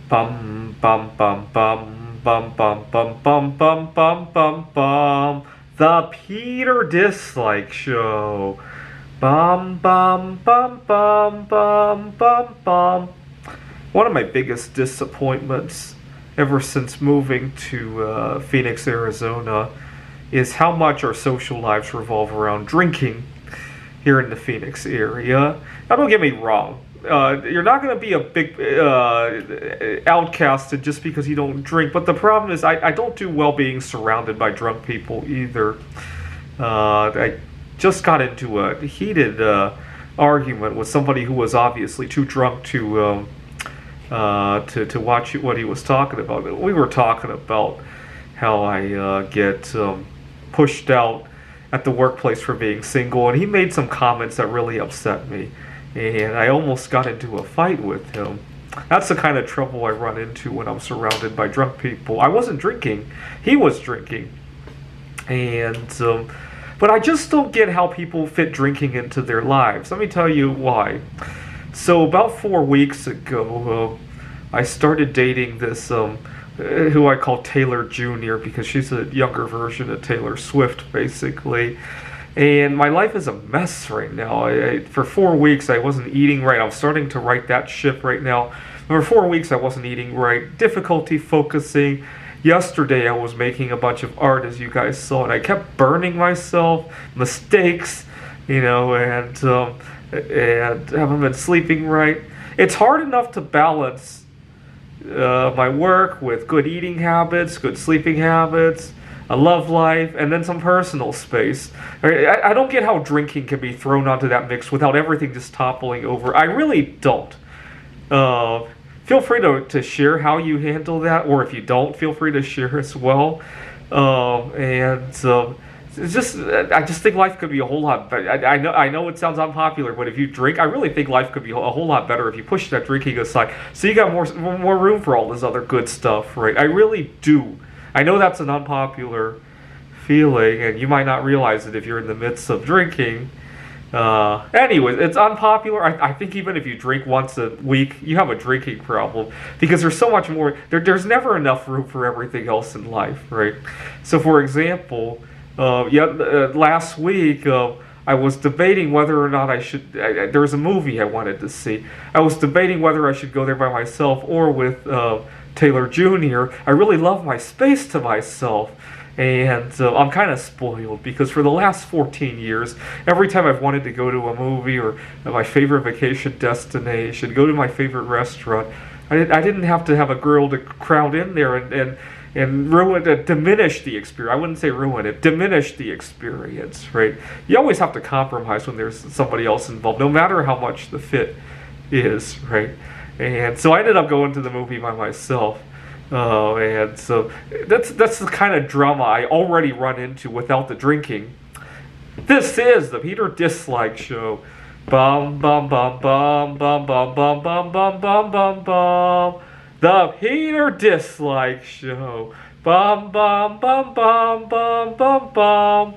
Bum bum bum bum bum bum bum bum bum bum bum bum. The Peter Dislike Show. Bum bum bum bum bum bum bum. One of my biggest disappointments ever since moving to Phoenix, Arizona, is how much our social lives revolve around drinking here in the Phoenix area. Now, don't get me wrong. You're not going to be a big outcasted just because you don't drink. But the problem is, I don't do well being surrounded by drunk people either. I just got into a heated argument with somebody who was obviously too drunk to watch what he was talking about. We were talking about how I get pushed out at the workplace for being single, and he made some comments that really upset me, and I almost got into a fight with him. That's the kind of trouble I run into when I'm surrounded by drunk people. I wasn't drinking, he was drinking, and but I just don't get how people fit drinking into their lives. Let me tell you why. So about 4 weeks ago, I started dating this who I call Taylor Jr. because she's a younger version of Taylor Swift, basically. And my life is a mess right now. For 4 weeks, I wasn't eating right. I'm starting to right that ship right now. For 4 weeks, I wasn't eating right. Difficulty focusing. Yesterday, I was making a bunch of art, as you guys saw, and I kept burning myself. Mistakes, and haven't been sleeping right. It's hard enough to balance my work with good eating habits, good sleeping habits, a love life, and then some personal space. I don't get how drinking can be thrown onto that mix without everything just toppling over. I really don't. Feel free to share how you handle that, or if you don't, feel free to share as well. It's just, I just think life could be a whole lot better. I know it sounds unpopular, but if you drink, I really think life could be a whole lot better if you push that drinking aside. So you got more room for all this other good stuff, right? I really do. I know that's an unpopular feeling, and you might not realize it if you're in the midst of drinking. Anyways, it's unpopular. I think even if you drink once a week, you have a drinking problem because there's so much more. There's never enough room for everything else in life, right? So, for example, last week I was debating whether or not I should. There was a movie I wanted to see. I was debating whether I should go there by myself or with Taylor Jr. I really love my space to myself. And I'm kind of spoiled because for the last 14 years, every time I've wanted to go to a movie or my favorite vacation destination, go to my favorite restaurant, I didn't have to have a girl to crowd in there and diminish the experience. I wouldn't say ruin it, diminish the experience, right? You always have to compromise when there's somebody else involved, no matter how much the fit is, right? And so I ended up going to the movie by myself. And so that's the kind of drama I already run into without the drinking. This is the Peter Dislike Show. Bum bum bum bum bum bum bum bum bum bum bum bum. The Peter Dislike Show. Bum bum bum bum bum bum bum.